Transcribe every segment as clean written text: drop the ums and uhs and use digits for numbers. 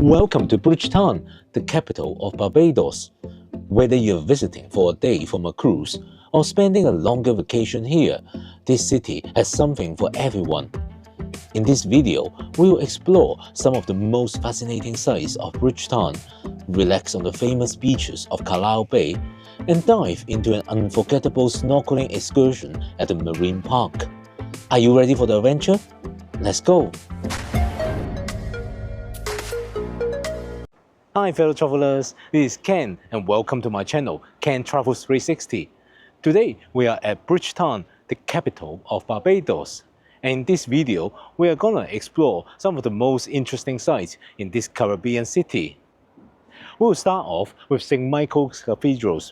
Welcome to Bridgetown, the capital of Barbados. Whether you're visiting for a day from a cruise or spending a longer vacation here, this city has something for everyone. In this video, we will explore some of the most fascinating sights of Bridgetown, relax on the famous beaches of Carlisle Bay, and dive into an unforgettable snorkeling excursion at the Marine Park. Are you ready for the adventure? Let's go! Hi fellow travelers, this is Ken and welcome to my channel, Ken Travels 360. Today we are at Bridgetown, the capital of Barbados. And in this video, we are gonna explore some of the most interesting sights in this Caribbean city. We'll start off with St. Michael's Cathedral.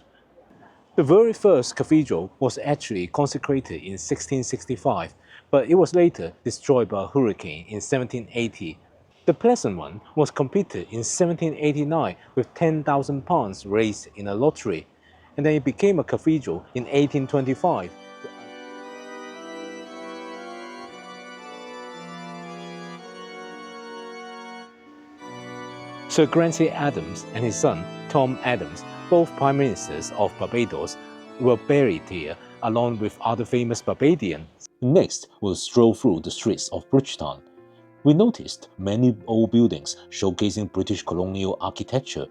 The very first cathedral was actually consecrated in 1665, but it was later destroyed by a hurricane in 1780. The Pleasant one was completed in 1789 with £10,000 raised in a lottery, and then it became a cathedral in 1825. Sir Grancy Adams and his son, Tom Adams, both Prime Ministers of Barbados, were buried here along with other famous Barbadians. Next, we'll stroll through the streets of Bridgetown. We noticed many old buildings showcasing British colonial architecture.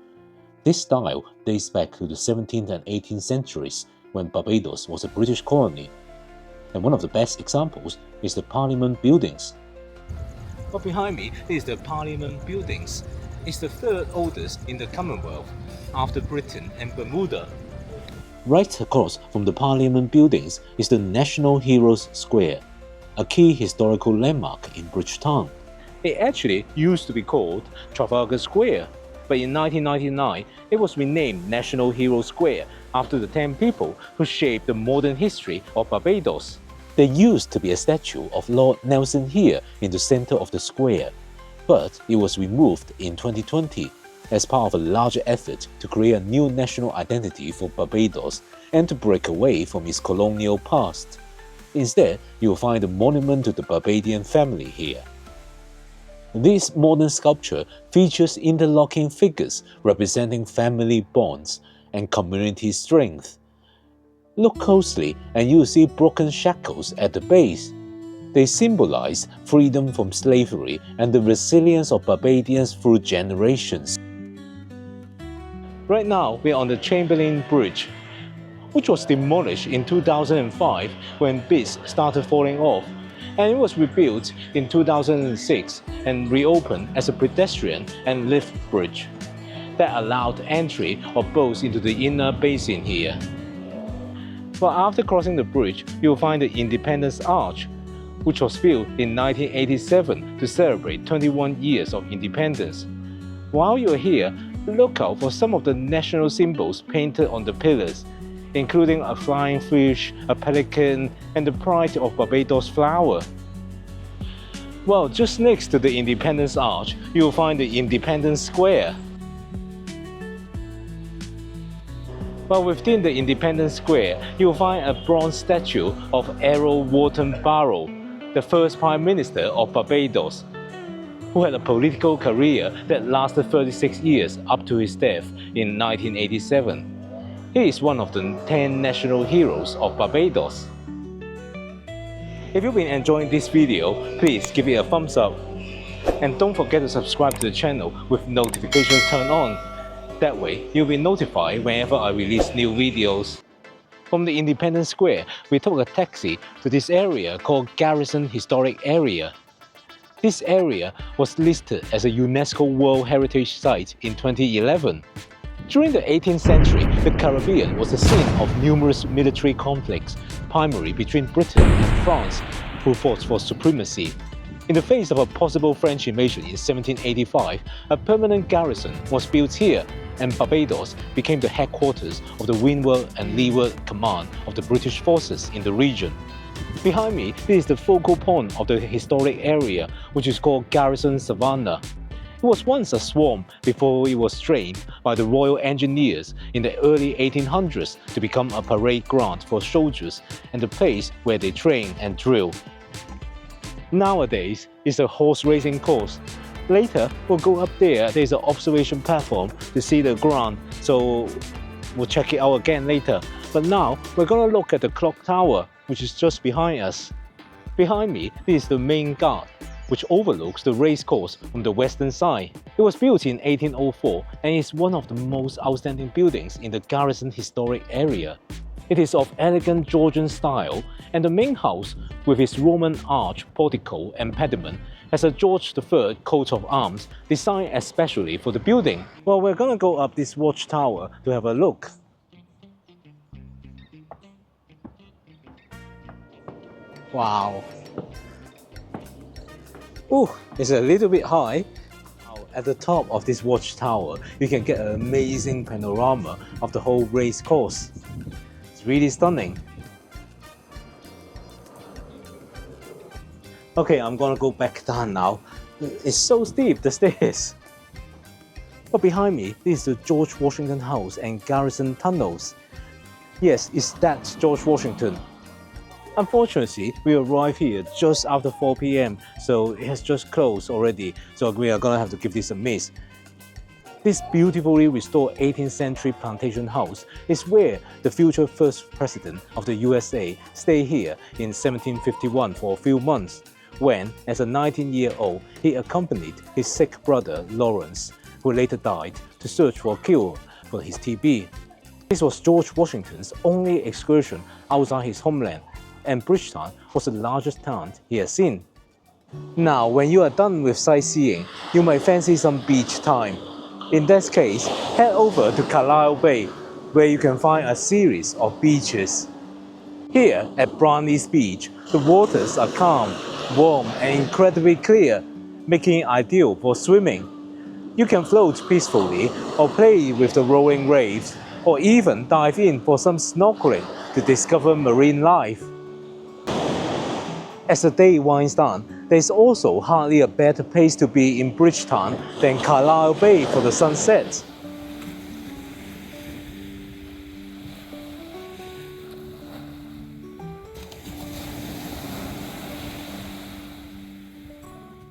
This style dates back to the 17th and 18th centuries when Barbados was a British colony. And one of the best examples is the Parliament Buildings. But behind me is the Parliament Buildings. It's the third oldest in the Commonwealth after Britain and Bermuda. Right across from the Parliament Buildings is the National Heroes Square, a key historical landmark in Bridgetown. It actually used to be called Trafalgar Square, but in 1999 it was renamed National Heroes Square after the 10 people who shaped the modern history of Barbados. There used to be a statue of Lord Nelson here in the center of the square, but it was removed in 2020 as part of a larger effort to create a new national identity for Barbados and to break away from its colonial past. Instead, you will find a monument to the Barbadian family here. This modern sculpture features interlocking figures representing family bonds and community strength. Look closely and you will see broken shackles at the base. They symbolize freedom from slavery and the resilience of Barbadians through generations. Right now, we are on the Chamberlain Bridge, which was demolished in 2005 when bits started falling off, and it was rebuilt in 2006 and reopened as a pedestrian and lift bridge that allowed entry of boats into the inner basin here. But after crossing the bridge, you'll find the Independence Arch, which was built in 1987 to celebrate 21 years of independence. While you're here, look out for some of the national symbols painted on the pillars, including a flying fish, a pelican, and the pride of Barbados flower. Well, just next to the Independence Arch, you'll find the Independence Square. But within the Independence Square, you'll find a bronze statue of Errol Wharton Barrow, the first Prime Minister of Barbados, who had a political career that lasted 36 years up to his death in 1987. He is one of the 10 national heroes of Barbados. If you've been enjoying this video, please give it a thumbs up. And don't forget to subscribe to the channel with notifications turned on. That way, you'll be notified whenever I release new videos. From the Independence Square, we took a taxi to this area called Garrison Historic Area. This area was listed as a UNESCO World Heritage Site in 2011. During the 18th century, the Caribbean was the scene of numerous military conflicts, primarily between Britain and France, who fought for supremacy. In the face of a possible French invasion in 1785, a permanent garrison was built here, and Barbados became the headquarters of the Windward and Leeward Command of the British forces in the region. Behind me, this is the focal point of the historic area, which is called Garrison Savannah. It was once a swamp before it was drained by the Royal Engineers in the early 1800s to become a parade ground for soldiers and the place where they train and drill. Nowadays, it's a horse racing course, Later, we'll go up there. There's an observation platform to see the ground, so we'll check it out again later. But now, we're gonna look at the clock tower, which is just behind us. Behind me, this is the main guard, which overlooks the race course from the western side. It was built in 1804 and is one of the most outstanding buildings in the Garrison historic area. It is of elegant Georgian style, and the main house, with its Roman arch, portico and pediment, has a George III coat of arms designed especially for the building. Well, we're gonna go up this watchtower to have a look. Wow. Ooh, it's a little bit high. At the top of this watchtower, you can get an amazing panorama of the whole race course. It's really stunning. Okay, I'm gonna go back down now. It's so steep, the stairs. But behind me, this is the George Washington House and Garrison Tunnels. Yes, it's that George Washington. Unfortunately, we arrived here just after 4 p.m, so it has just closed already, so we are gonna have to give this a miss. This beautifully restored 18th century plantation house is where the future first president of the USA stayed here in 1751 for a few months, when, as a 19-year-old, he accompanied his sick brother Lawrence, who later died, to search for a cure for his TB. This was George Washington's only excursion outside his homeland, and Bridgetown was the largest town he has seen. Now, when you are done with sightseeing, you might fancy some beach time. In that case, head over to Carlisle Bay, where you can find a series of beaches. Here at Brownies Beach, the waters are calm, warm and incredibly clear, making it ideal for swimming. You can float peacefully or play with the rolling waves, or even dive in for some snorkeling to discover marine life. As the day winds down, there is also hardly a better place to be in Bridgetown than Carlisle Bay for the sunset.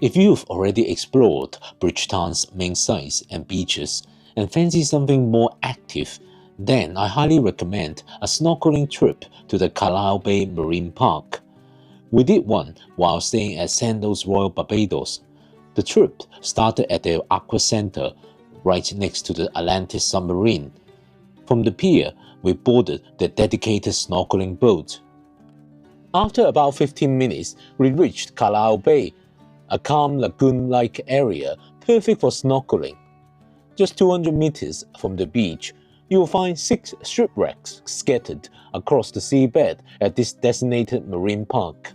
If you've already explored Bridgetown's main sites and beaches and fancy something more active, then I highly recommend a snorkeling trip to the Carlisle Bay Marine Park. We did one while staying at Sandals Royal Barbados. The trip started at the Aqua Center, right next to the Atlantis submarine. From the pier, we boarded the dedicated snorkeling boat. After about 15 minutes, we reached Carlisle Bay, a calm lagoon-like area perfect for snorkeling. Just 200 meters from the beach, you will find 6 shipwrecks scattered across the seabed at this designated marine park.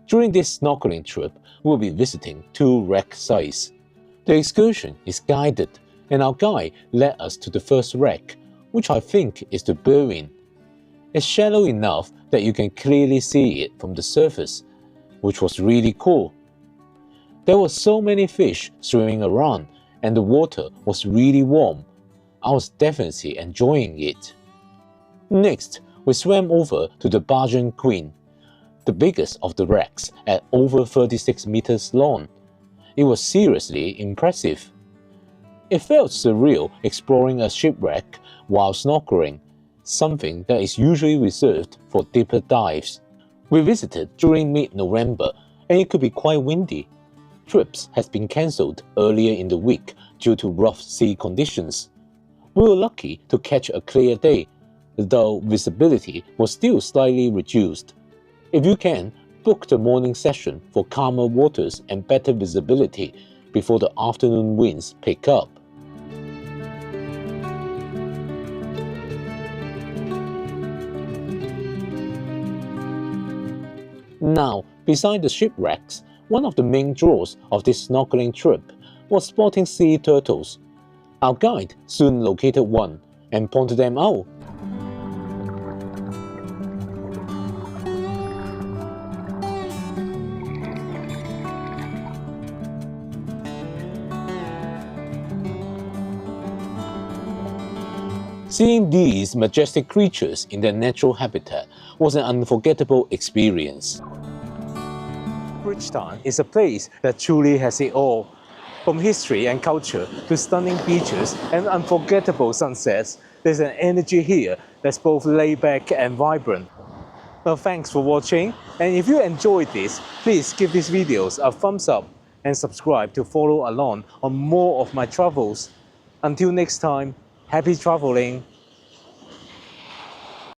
During this snorkeling trip, we'll be visiting 2 wreck sites. The excursion is guided, and our guide led us to the first wreck, which I think is the Berwin. It's shallow enough that you can clearly see it from the surface, which was really cool. There were so many fish swimming around, and the water was really warm. I was definitely enjoying it. Next, we swam over to the Bargain Queen, the biggest of the wrecks at over 36 meters long. It was seriously impressive. It felt surreal exploring a shipwreck while snorkeling, something that is usually reserved for deeper dives. We visited during mid-November and it could be quite windy. Trips had been cancelled earlier in the week due to rough sea conditions. We were lucky to catch a clear day, though visibility was still slightly reduced. If you can, book the morning session for calmer waters and better visibility before the afternoon winds pick up. Now, beside the shipwrecks, one of the main draws of this snorkeling trip was spotting sea turtles. Our guide soon located one and pointed them out. Seeing these majestic creatures in their natural habitat was an unforgettable experience. Bridgetown is a place that truly has it all. From history and culture to stunning beaches and unforgettable sunsets, there's an energy here that's both laid back and vibrant. Well, thanks for watching, and if you enjoyed this, please give these videos a thumbs up and subscribe to follow along on more of my travels. Until next time, happy traveling!